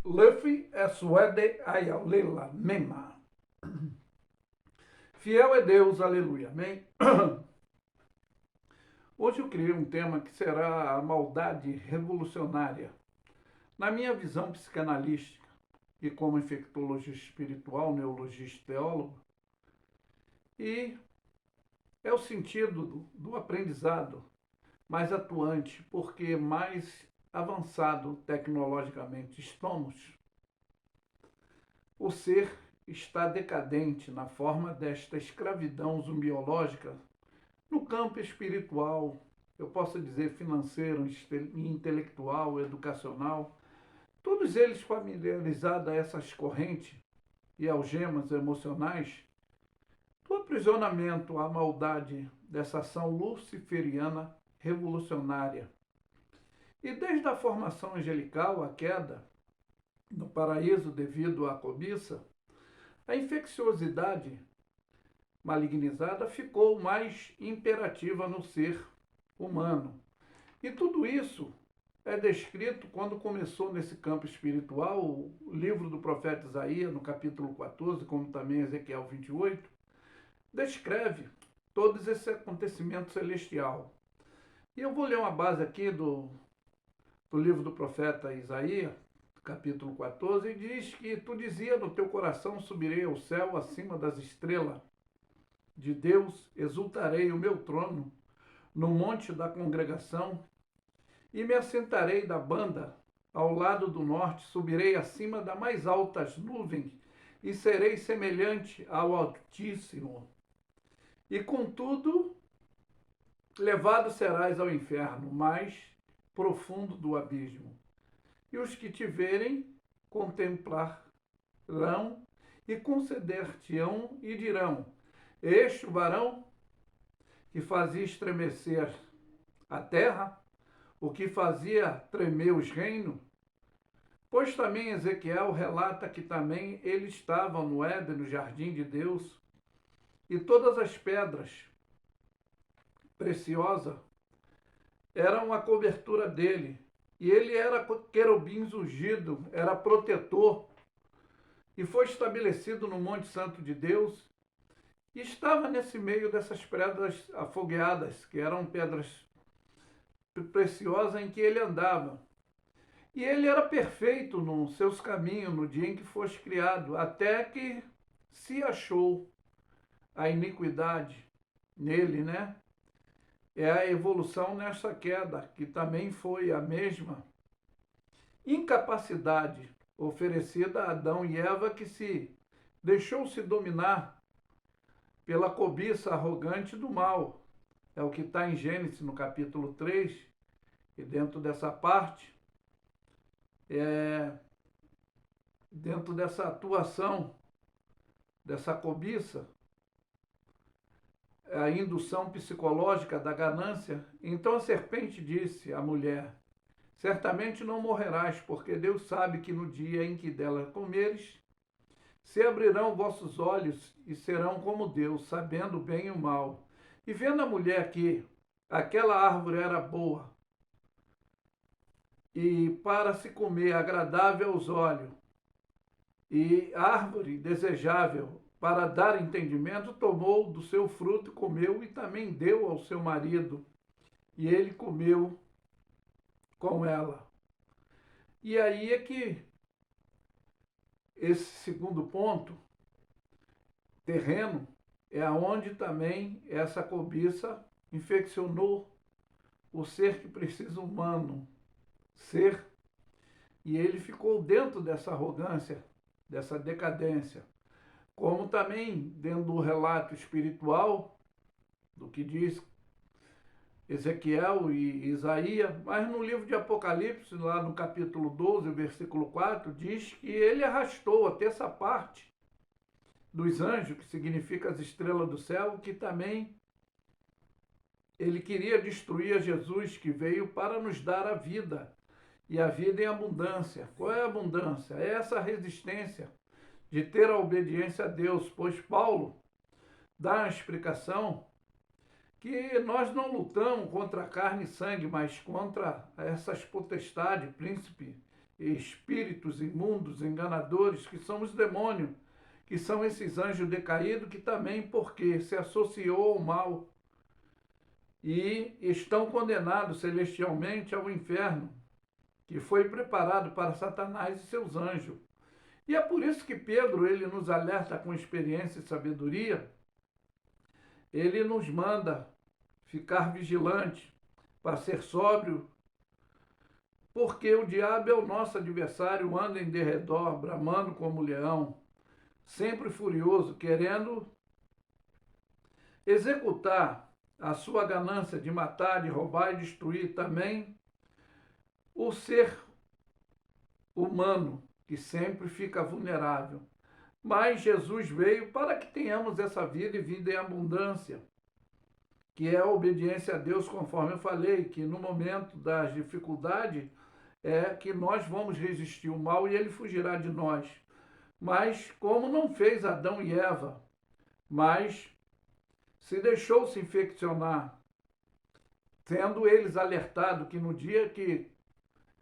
Löfi é suede ayalela mema. Fiel é Deus, aleluia, amém? Hoje eu criei um tema que será a maldade revolucionária. Na minha visão psicanalística e como infectologista espiritual, neurologista e teólogo, e é o sentido do aprendizado mais atuante, porque mais avançado tecnologicamente estamos, o ser está decadente na forma desta escravidão zumbiológica no campo espiritual, eu posso dizer financeiro, intelectual, educacional, todos eles familiarizados a essas correntes e algemas emocionais do aprisionamento à maldade dessa ação luciferiana revolucionária. E desde a formação angelical, a queda no paraíso devido à cobiça, a infecciosidade malignizada ficou mais imperativa no ser humano. E tudo isso é descrito quando começou nesse campo espiritual, o livro do profeta Isaías, no capítulo 14, como também Ezequiel 28, descreve todos esses acontecimentos celestial. E eu vou ler uma base aqui do livro do profeta Isaías, capítulo 14, e diz que tu dizia no teu coração, subirei ao céu acima das estrelas de Deus, exultarei o meu trono no monte da congregação e me assentarei da banda ao lado do norte, subirei acima das mais altas nuvens e serei semelhante ao Altíssimo. E contudo, levado serás ao inferno, mais profundo do abismo. E os que te verem contemplarão e conceder-te-ão e dirão: este o varão que fazia estremecer a terra, o que fazia tremer os reinos? Pois também Ezequiel relata que também ele estava no Éden, no jardim de Deus, e todas as pedras preciosas eram a cobertura dele, e ele era querubim ungido, era protetor, e foi estabelecido no Monte Santo de Deus, e estava nesse meio dessas pedras afogueadas, que eram pedras preciosas em que ele andava. E ele era perfeito nos seus caminhos no dia em que fosse criado, até que se achou a iniquidade nele, né? É a evolução nessa queda, que também foi a mesma incapacidade oferecida a Adão e Eva, que se deixou-se dominar pela cobiça arrogante do mal. É o que está em Gênesis, no capítulo 3, e dentro dessa parte, dentro dessa atuação, dessa cobiça, a indução psicológica da ganância, então a serpente disse à mulher: certamente não morrerás, porque Deus sabe que no dia em que dela comeres, se abrirão vossos olhos e serão como Deus, sabendo o bem e o mal. E vendo a mulher que aquela árvore era boa e para se comer, agradável aos olhos, e árvore desejável para dar entendimento, tomou do seu fruto, comeu e também deu ao seu marido, e ele comeu com ela. E aí é que esse segundo ponto, terreno, é aonde também essa cobiça infeccionou o ser que precisa humano ser, e ele ficou dentro dessa arrogância, dessa decadência. Como também dentro do relato espiritual, do que diz Ezequiel e Isaías, mas no livro de Apocalipse, lá no capítulo 12, versículo 4, diz que ele arrastou a terça parte dos anjos, que significa as estrelas do céu, que também ele queria destruir a Jesus, que veio para nos dar a vida, e a vida em abundância. Qual é a abundância? É essa resistência de ter a obediência a Deus, pois Paulo dá a explicação que nós não lutamos contra carne e sangue, mas contra essas potestades, príncipe espíritos imundos, enganadores, que são os demônios, que são esses anjos decaídos que também, porque se associou ao mal e estão condenados celestialmente ao inferno, que foi preparado para Satanás e seus anjos. E é por isso que Pedro, ele nos alerta com experiência e sabedoria, ele nos manda ficar vigilante, para ser sóbrio, porque o diabo é o nosso adversário, anda em derredor, bramando como leão, sempre furioso, querendo executar a sua ganância de matar, de roubar e destruir também o ser humano, que sempre fica vulnerável. Mas Jesus veio para que tenhamos essa vida e vida em abundância, que é a obediência a Deus, conforme eu falei, que no momento das dificuldades é que nós vamos resistir o mal e ele fugirá de nós. Mas como não fez Adão e Eva, mas se deixou se infeccionar, sendo eles alertados que no dia que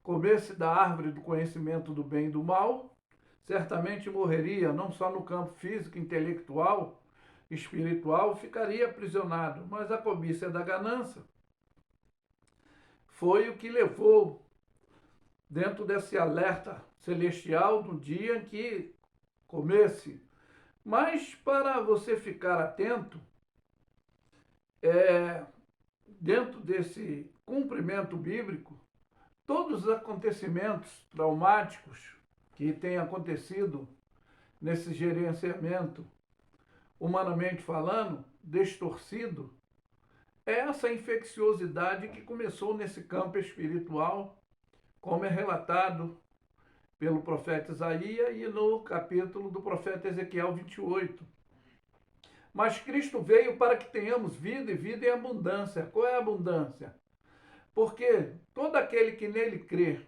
comesse da árvore do conhecimento do bem e do mal, certamente morreria, não só no campo físico, intelectual, espiritual, ficaria aprisionado. Mas a cobiça da ganância foi o que levou dentro desse alerta celestial no dia em que comesse. Mas para você ficar atento, dentro desse cumprimento bíblico, todos os acontecimentos traumáticos que têm acontecido nesse gerenciamento, humanamente falando, distorcido, é essa infecciosidade que começou nesse campo espiritual, como é relatado pelo profeta Isaías e no capítulo do profeta Ezequiel 28. Mas Cristo veio para que tenhamos vida e vida em abundância. Qual é a abundância? Porque todo aquele que nele crê,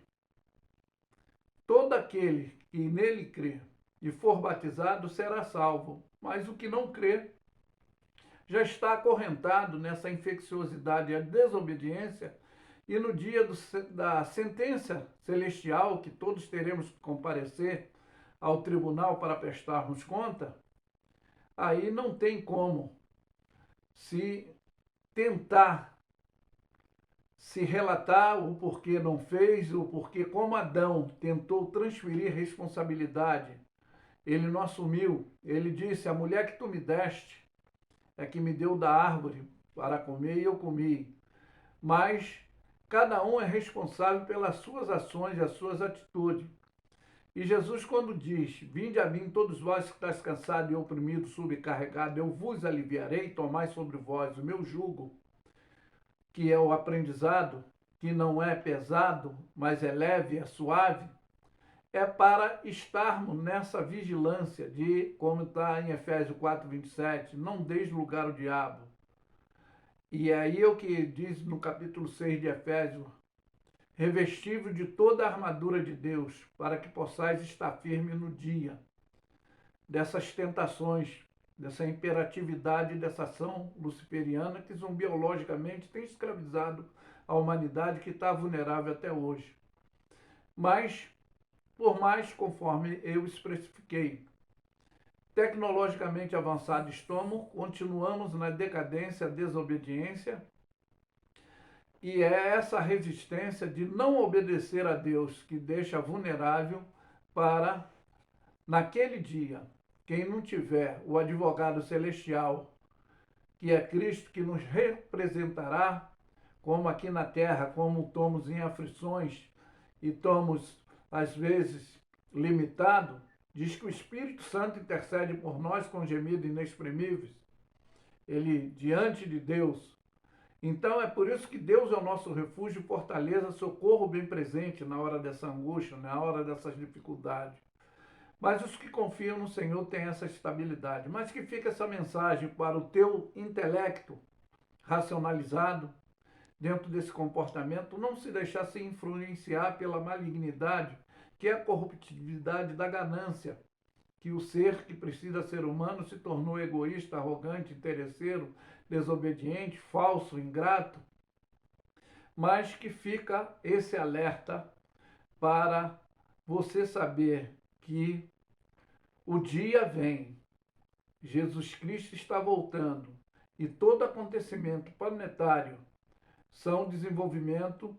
todo aquele que nele crê e for batizado será salvo. Mas o que não crê já está acorrentado nessa infecciosidade e a desobediência, e no dia da sentença celestial, que todos teremos que comparecer ao tribunal para prestarmos conta, aí não tem como se tentar se relatar o porquê não fez, o porquê, como Adão tentou transferir responsabilidade, ele não assumiu. Ele disse: a mulher que tu me deste é que me deu da árvore para comer e eu comi. Mas cada um é responsável pelas suas ações e as suas atitudes. E Jesus, quando diz: vinde a mim todos vós que estáis cansados e oprimidos, sobrecarregados, eu vos aliviarei, tomai sobre vós o meu jugo, que é o aprendizado, que não é pesado, mas é leve, é suave, é para estarmos nessa vigilância de, como está em Efésios 4:27, não deis lugar ao diabo. E é aí o que diz no capítulo 6 de Efésios: revestível de toda a armadura de Deus, para que possais estar firme no dia dessas tentações, dessa imperatividade, dessa ação luciferiana que biologicamente tem escravizado a humanidade, que está vulnerável até hoje. Mas, por mais, conforme eu especifiquei, tecnologicamente avançado estamos, continuamos na decadência, desobediência, e é essa resistência de não obedecer a Deus que deixa vulnerável para, naquele dia, quem não tiver o advogado celestial, que é Cristo, que nos representará, como aqui na terra, como estamos em aflições e estamos, às vezes, limitados, diz que o Espírito Santo intercede por nós com gemidos inexprimíveis. Ele, diante de Deus. Então é por isso que Deus é o nosso refúgio, fortaleza, socorro bem presente na hora dessa angústia, na hora dessas dificuldades. Mas os que confiam no Senhor têm essa estabilidade. Mas que fica essa mensagem para o teu intelecto racionalizado, dentro desse comportamento, não se deixar se influenciar pela malignidade, que é a corruptibilidade da ganância, que o ser que precisa ser humano se tornou egoísta, arrogante, interesseiro, desobediente, falso, ingrato, mas que fica esse alerta para você saber que o dia vem, Jesus Cristo está voltando e todo acontecimento planetário são desenvolvimento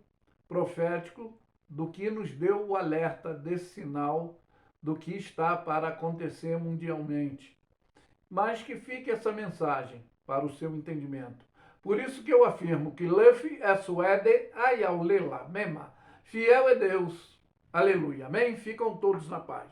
profético do que nos deu o alerta desse sinal do que está para acontecer mundialmente. Mas que fique essa mensagem para o seu entendimento. Por isso que eu afirmo que Luffy é suede ayaulela mema. Fiel é Deus. Aleluia. Amém? Ficam todos na paz.